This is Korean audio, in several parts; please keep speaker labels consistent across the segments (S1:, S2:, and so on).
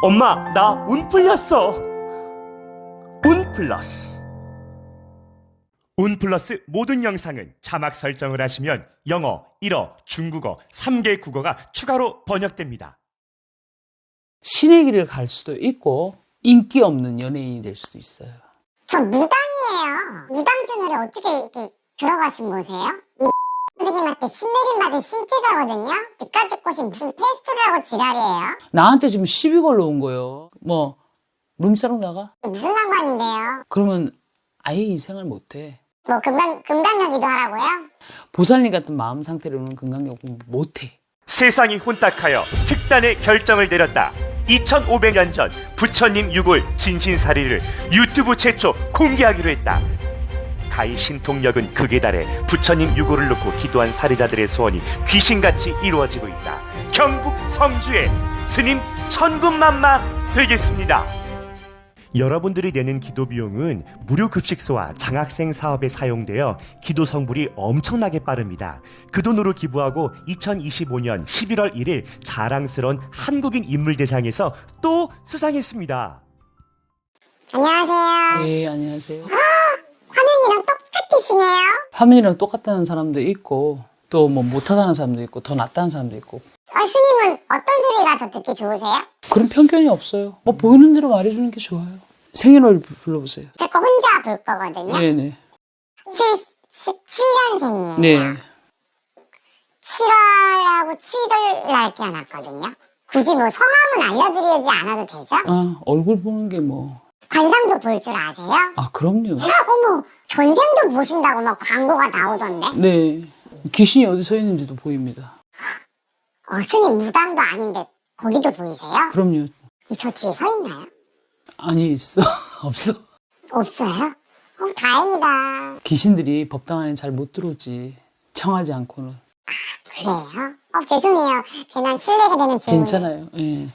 S1: 엄마, 나 운 풀렸어. 운 플러스. 운 플러스 모든 영상은 자막 설정을 하시면 영어, 일어, 중국어, 3개 국어가 추가로 번역됩니다.
S2: 신의 길을 갈 수도 있고 인기 없는 연예인이 될 수도 있어요.
S3: 저 무당이에요. 무당 채널에 어떻게 이렇게 들어가신 거세요? 이 선생님한테 신내림 받은 신제자거든요. 뒤까지 것이 무슨 테스트를 하고 지랄이에요?
S2: 나한테 지금 시비 걸러 온 거예요. 뭐 룸사롱 나가?
S3: 무슨 상관인데요?
S2: 그러면 아예 이 생활 못해.
S3: 뭐 금강경기도 하라고요?
S2: 보살님 같은 마음 상태로는 금강경 공부 못해.
S1: 세상이 혼탁하여 특단의 결정을 내렸다. 2500년 전 부처님 유골 진신사리를 유튜브 최초 공개하기로 했다. 가히 신통력은 극에 달해 부처님 유골을 놓고 기도한 사례자들의 소원이 귀신같이 이루어지고 있다. 경북 성주의 스님 천군만마 되겠습니다. 여러분들이 내는 기도 비용은 무료 급식소와 장학생 사업에 사용되어 기도 성불이 엄청나게 빠릅니다. 그 돈으로 기부하고 2025년 11월 1일 자랑스러운 한국인 인물대상에서 또 수상했습니다.
S3: 안녕하세요.
S2: 네, 안녕하세요.
S3: 화면이랑 똑같으시네요.
S2: 화면이랑 똑같다는 사람도 있고 또 뭐 못하다는 사람도 있고 더 낫다는 사람도 있고
S3: 스님은 어떤 소리가 더 듣기 좋으세요?
S2: 그런 편견이 없어요. 뭐 보이는 대로 말해주는 게 좋아요. 생일월 불러보세요.
S3: 제 거 혼자 볼 거거든요.
S2: 네네.
S3: 77년생이에요.
S2: 네.
S3: 7월하고 7일 날 태어났거든요. 굳이 뭐 성함은 알려드리지 않아도 되죠?
S2: 아, 얼굴 보는 게 뭐.
S3: 관상도 볼 줄 아세요?
S2: 아, 그럼요.
S3: 어머, 전생도 보신다고 막 광고가 나오던데?
S2: 네. 귀신이 어디 서 있는지도 보입니다.
S3: 스님 무당도 아닌데 거기도 보이세요?
S2: 그럼요.
S3: 저 뒤에 서 있나요?
S2: 아니, 있어. 없어.
S3: 없어요? 다행이다.
S2: 귀신들이 법당 안에 잘 못 들어오지. 청하지 않고는.
S3: 그래요? 죄송해요. 괜한 실례가 되는 질문.
S2: 괜찮아요. 예.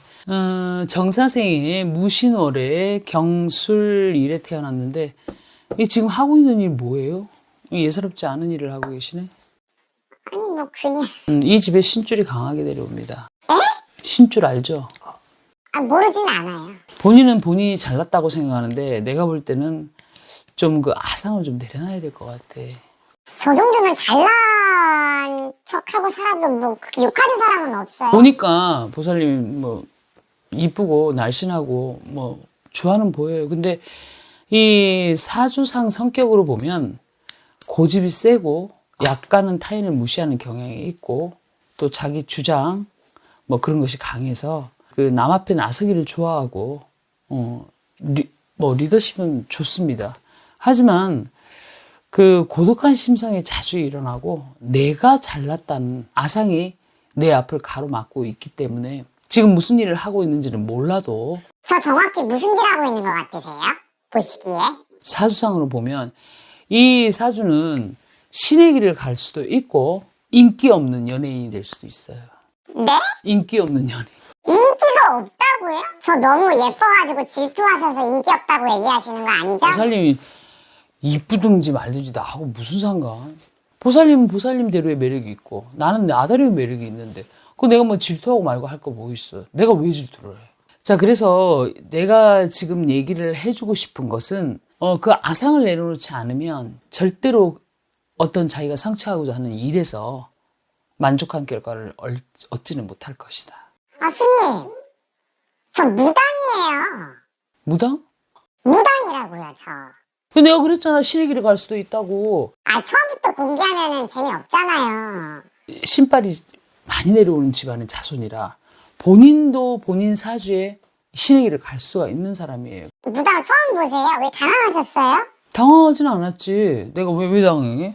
S2: 정사생의 무신월에 경술일에 태어났는데 이 지금 하고 있는 일 뭐예요? 예사롭지 않은 일을 하고 계시네.
S3: 아니 뭐 그냥
S2: 이 집에 신줄이 강하게 내려옵니다.
S3: 에?
S2: 신줄 알죠?
S3: 모르진 않아요.
S2: 본인은 본인이 잘났다고 생각하는데 내가 볼 때는 좀 그 아상을 좀 내려놔야 될 것 같아.
S3: 저 정도면 잘난 척하고 살아도 뭐 욕하는 사람은 없어요.
S2: 보니까 보살님 뭐 이쁘고 날씬하고 뭐 좋아는 보여요. 근데 이 사주상 성격으로 보면 고집이 세고 약간은 타인을 무시하는 경향이 있고 또 자기 주장 뭐 그런 것이 강해서 그 남 앞에 나서기를 좋아하고 뭐 리더십은 좋습니다. 하지만 그 고독한 심성이 자주 일어나고 내가 잘났다는 아상이 내 앞을 가로막고 있기 때문에 지금 무슨 일을 하고 있는지는 몰라도
S3: 저 정확히 무슨 일 하고 있는 것 같으세요? 보시기에.
S2: 사주상으로 보면 이 사주는 신의 길을 갈 수도 있고 인기 없는 연예인이 될 수도 있어요.
S3: 네?
S2: 인기 없는 연예인.
S3: 인기가 없다고요? 저 너무 예뻐가지고 질투하셔서 인기 없다고 얘기하시는 거 아니죠?
S2: 보살님이 이쁘든지 말든지 나하고 무슨 상관. 보살님은 보살님대로의 매력이 있고 나는 나대로의 매력이 있는데 그거 내가 뭐 질투하고 말고 할 거 뭐 있어. 내가 왜 질투를 해. 자, 그래서 내가 지금 얘기를 해주고 싶은 것은 그 아상을 내려놓지 않으면 절대로 어떤 자기가 성취하고자 하는 일에서 만족한 결과를 얻지는 못할 것이다.
S3: 스님, 저 무당이에요.
S2: 무당?
S3: 무당이라고요, 저.
S2: 내가 그랬잖아. 신의 길에 갈 수도 있다고.
S3: 처음부터 공개하면은 재미없잖아요.
S2: 신발이 많이 내려오는 집안의 자손이라 본인도 본인 사주에 신의 길을 갈 수가 있는 사람이에요.
S3: 무당 처음 보세요? 왜 당황하셨어요?
S2: 당황하진 않았지. 내가 왜 당해?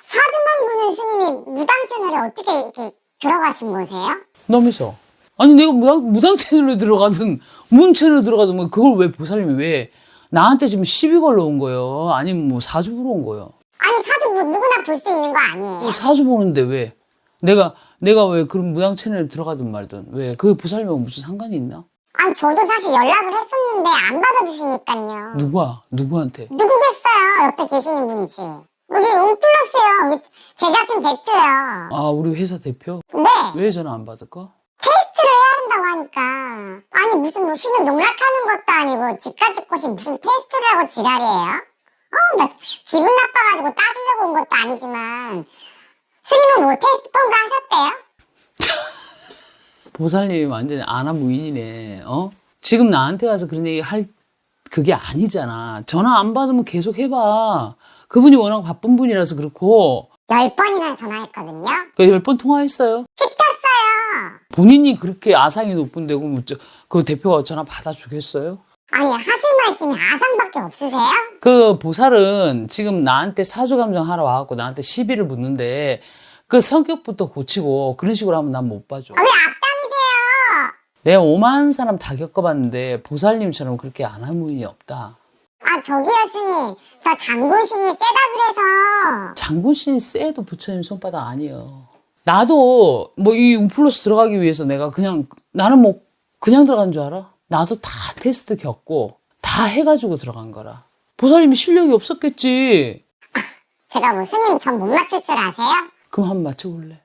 S3: 사주만 보는 스님이 무당 채널에 어떻게 이렇게 들어가신 거세요?
S2: 너면서 아니 내가 무당 채널에 들어가든 문 채널에 들어가든 뭐 그걸 왜 보살님이 왜 나한테 지금 시비 걸러 온 거예요? 아니면 뭐 사주 보러 온 거예요?
S3: 아니 사주 뭐 누구나 볼 수 있는 거 아니에요?
S2: 사주 보는데 왜? 내가 왜 그런 무당 채널에 들어가든 말든 왜? 그게 보살님하고 무슨 상관이 있나?
S3: 저도 사실 연락을 했었는데 안 받아주시니까요.
S2: 누구한테?
S3: 누구겠어요? 옆에 계시는 분이지. 여기 웅플러스요. 여기 제작진 대표요.
S2: 아, 우리 회사 대표?
S3: 네.
S2: 왜 전화 안 받을까?
S3: 테스트를 해야 한다고 한다고 하니까 아니 무슨 뭐 신을 농락하는 것도 아니고 집까지 꽃이 무슨 테스트를 하고 지랄이에요? 나 기분 나빠가지고 따지려고 온 것도 아니지만 스님은 뭐 테스트 통과하셨대요?
S2: 보살님이 완전히 아나무인이네. 지금 나한테 와서 그런 얘기 할 그게 아니잖아. 전화 안 받으면 계속 해봐. 그분이 워낙 바쁜 분이라서 그렇고.
S3: 10번이나 전화했거든요.
S2: 10번 통화했어요.
S3: 씹혔어요.
S2: 본인이 그렇게 아상이 높은데 그 대표가 전화 받아주겠어요?
S3: 아니 하실 말씀이 아상밖에 없으세요?
S2: 그 보살은 지금 나한테 사주감정 하러 와갖고 나한테 시비를 묻는데 그 성격부터 고치고 그런 식으로 하면 난 못 봐줘.
S3: 왜 악담이세요?
S2: 내가 5만 사람 다 겪어봤는데 보살님처럼 그렇게 아나무인이 없다.
S3: 아 저기요 스님, 저 장군신이 세다 그래서.
S2: 장군신이 세도 부처님 손바닥 아니에요. 나도 뭐 이 움플러스 들어가기 위해서 나는 뭐 그냥 들어간 줄 알아? 나도 다 테스트 겪고 다 해가지고 들어간 거라. 보살님이 실력이 없었겠지.
S3: 제가 뭐 스님 전 못 맞출 줄 아세요?
S2: 그럼 한번 맞춰볼래?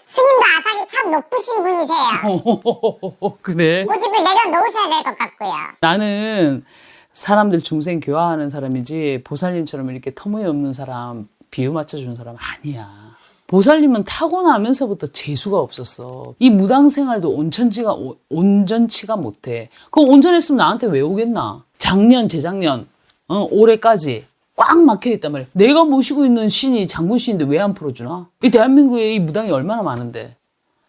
S3: 스님도 아상이 참 높으신 분이세요.
S2: 그래?
S3: 고집을 내려놓으셔야 될 것 같고요.
S2: 나는 사람들 중생 교화하는 사람이지 보살님처럼 이렇게 터무니없는 사람 비유 맞춰주는 사람 아니야. 보살님은 타고나면서부터 재수가 없었어. 이 무당 생활도 온전치가 못해. 그거 온전했으면 나한테 왜 오겠나? 작년, 재작년, 올해까지 꽉 막혀있단 말이야. 내가 모시고 있는 신이 장군신인데 왜 안 풀어주나? 이 대한민국에 이 무당이 얼마나 많은데.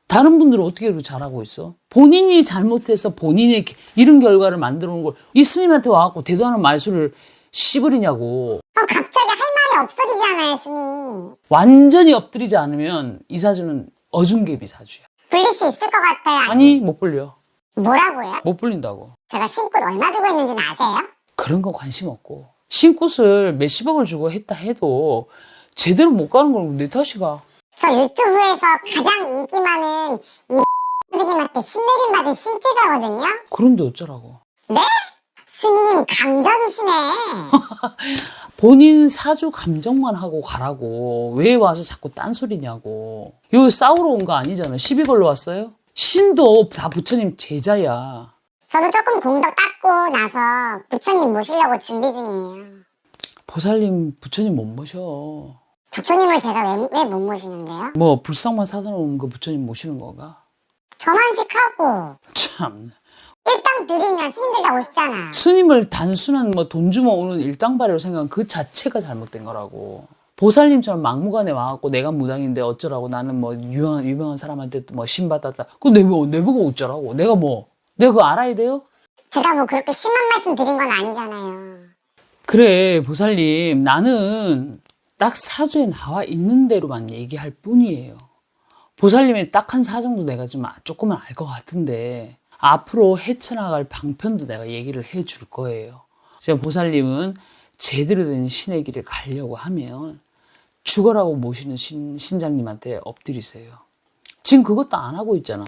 S2: 다른 분들은 어떻게 이렇게 잘하고 있어? 본인이 잘못해서 본인의 이런 결과를 만들어 놓은 걸 이 스님한테 와갖고 대도 않은 말수를 씹으리냐고.
S3: 갑자기 할 말이 없어지잖아요 스님.
S2: 완전히 엎드리지 않으면 이 사주는 어중개비 사주야.
S3: 불릴 수 있을 것 같아요.
S2: 아니 못 불려.
S3: 뭐라고요?
S2: 못 불린다고.
S3: 제가 신꽃 얼마 주고 있는지는 아세요?
S2: 그런 거 관심 없고. 신꽃을 몇십억을 주고 했다 해도 제대로 못 가는 건 내 탓이가.
S3: 저 유튜브에서 가장 인기 많은 이 스님한테 신내림 받은 신제자거든요.
S2: 그런데 어쩌라고.
S3: 네? 스님 감정이시네.
S2: 본인 사주 감정만 하고 가라고. 왜 와서 자꾸 딴소리냐고. 이거 싸우러 온 거 아니잖아. 시비 걸러 왔어요? 신도 다 부처님 제자야.
S3: 저도 조금 공덕 닦고 나서 부처님 모시려고 준비 중이에요.
S2: 보살님 부처님 못 모셔.
S3: 부처님을 제가 왜 못 모시는데요?
S2: 뭐 불상만 사다 놓은 거 부처님 모시는 건가?
S3: 저만식하고
S2: 참.
S3: 일당 드리면 스님들 다 오시잖아.
S2: 스님을 단순한 뭐 돈 주면 오는 일당발이라고 생각하는 그 자체가 잘못된 거라고. 보살님처럼 막무가내 와갖고 내가 무당인데 어쩌라고 나는 뭐 유명한 사람한테 뭐 신받았다. 그거 내보고 어쩌라고. 내가 그거 알아야 돼요?
S3: 제가 뭐 그렇게 심한 말씀 드린 건 아니잖아요.
S2: 그래 보살님 나는 딱 사주에 나와 있는 대로만 얘기할 뿐이에요. 보살님의 딱한 사정도 내가 좀 조금은 알 것 같은데 앞으로 헤쳐나갈 방편도 내가 얘기를 해줄 거예요. 제가 보살님은 제대로 된 신의 길을 가려고 하면 죽어라고 모시는 신장님한테 엎드리세요. 지금 그것도 안 하고 있잖아.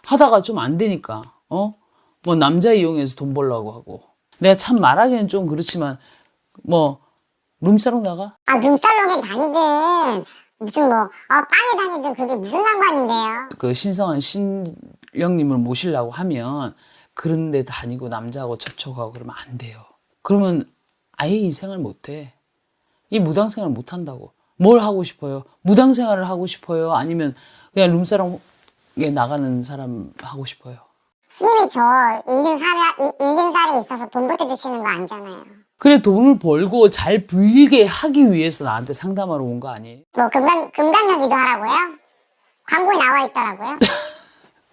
S2: 하다가 좀 안 되니까 뭐 남자 이용해서 돈 벌려고 하고. 내가 참 말하기는 좀 그렇지만 뭐 룸사롱 나가?
S3: 룸살롱에 다니든 무슨 빵에 다니든 그게 무슨 상관인데요?
S2: 그 신성한 신령님을 모시려고 하면 그런 데 다니고 남자하고 접촉하고 그러면 안 돼요. 그러면 아예 이 생활 못해. 이 무당 생활 못한다고. 뭘 하고 싶어요? 무당 생활을 하고 싶어요? 아니면 그냥 룸사롱에 나가는 사람 하고 싶어요?
S3: 스님이 저 인생살이 있어서 돈 보태주시는 거 아니잖아요.
S2: 그래 돈을 벌고 잘 불리게 하기 위해서 나한테 상담하러 온 거 아니에요?
S3: 뭐 금강경 기도하라고요? 광고에 나와 있더라고요.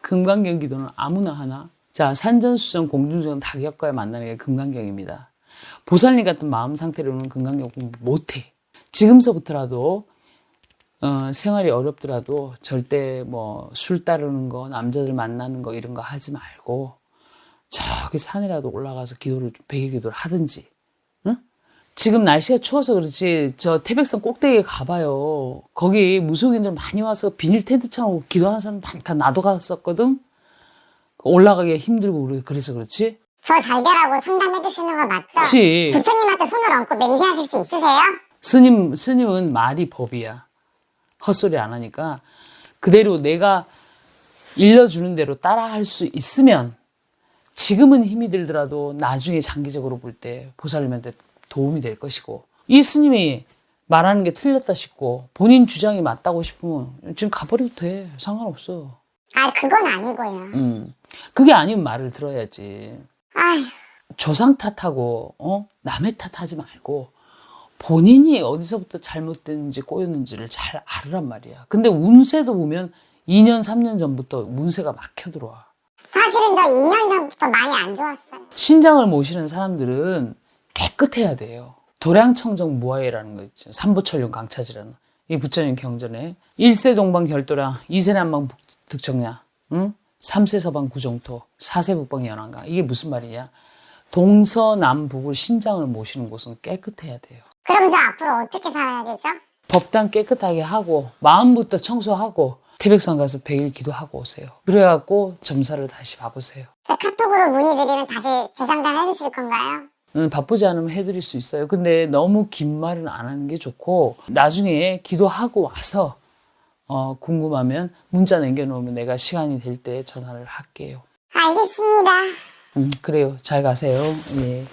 S2: 금강경 기도는 아무나 하나? 자, 산전수전 공중전 다 겪어야 만나는 게 금강경입니다. 보살님 같은 마음 상태로는 금강경 공부 못해. 지금서부터라도 생활이 어렵더라도 절대 뭐 술 따르는 거, 남자들 만나는 거 이런 거 하지 말고 저기 산이라도 올라가서 기도를 100일 기도를 하든지. 응? 지금 날씨가 추워서 그렇지 저 태백산 꼭대기에 가봐요. 거기 무속인들 많이 와서 비닐 텐트 쳐놓고 기도하는 사람 많다. 나도 갔었거든. 올라가기가 힘들고 그래서 그렇지.
S3: 저 잘 되라고 상담해 주시는 거 맞죠?
S2: 그치.
S3: 부처님한테 손을 얹고 맹세하실 수 있으세요?
S2: 스님은 말이 법이야. 헛소리 안 하니까 그대로 내가 일러주는 대로 따라 할 수 있으면 지금은 힘이 들더라도 나중에 장기적으로 볼 때 보살님한테 도움이 될 것이고, 이 스님이 말하는 게 틀렸다 싶고 본인 주장이 맞다고 싶으면 지금 가버려도 돼. 상관없어.
S3: 아, 그건 아니고요.
S2: 그게 아니면 말을 들어야지.
S3: 아휴,
S2: 조상 탓하고 남의 탓하지 말고 본인이 어디서부터 잘못됐는지 꼬였는지를 잘 알으란 말이야. 근데 운세도 보면 2년 3년 전부터 운세가 막혀 들어와.
S3: 사실은 저 2년 전부터 많이 안 좋았어요.
S2: 신장을 모시는 사람들은 깨끗해야 돼요. 도량청정 무아해라는 거 있죠. 삼부천륜 강차지라는 이 부처님 경전에 1세 동방 결도량, 2세 남방 득정야, 3세 서방 구정토, 4세 북방 연안강. 이게 무슨 말이냐? 동서남북을 신장을 모시는 곳은 깨끗해야 돼요.
S3: 그럼 저 앞으로 어떻게 살아야 되죠?
S2: 법당 깨끗하게 하고 마음부터 청소하고 태백산 가서 100일 기도하고 오세요. 그래갖고 점사를 다시 봐보세요.
S3: 제 카톡으로 문의드리면 다시 재상담 해주실 건가요?
S2: 바쁘지 않으면 해드릴 수 있어요. 근데 너무 긴 말은 안 하는 게 좋고 나중에 기도하고 와서 궁금하면 문자 남겨놓으면 내가 시간이 될 때 전화를 할게요.
S3: 알겠습니다.
S2: 그래요. 잘 가세요. 예.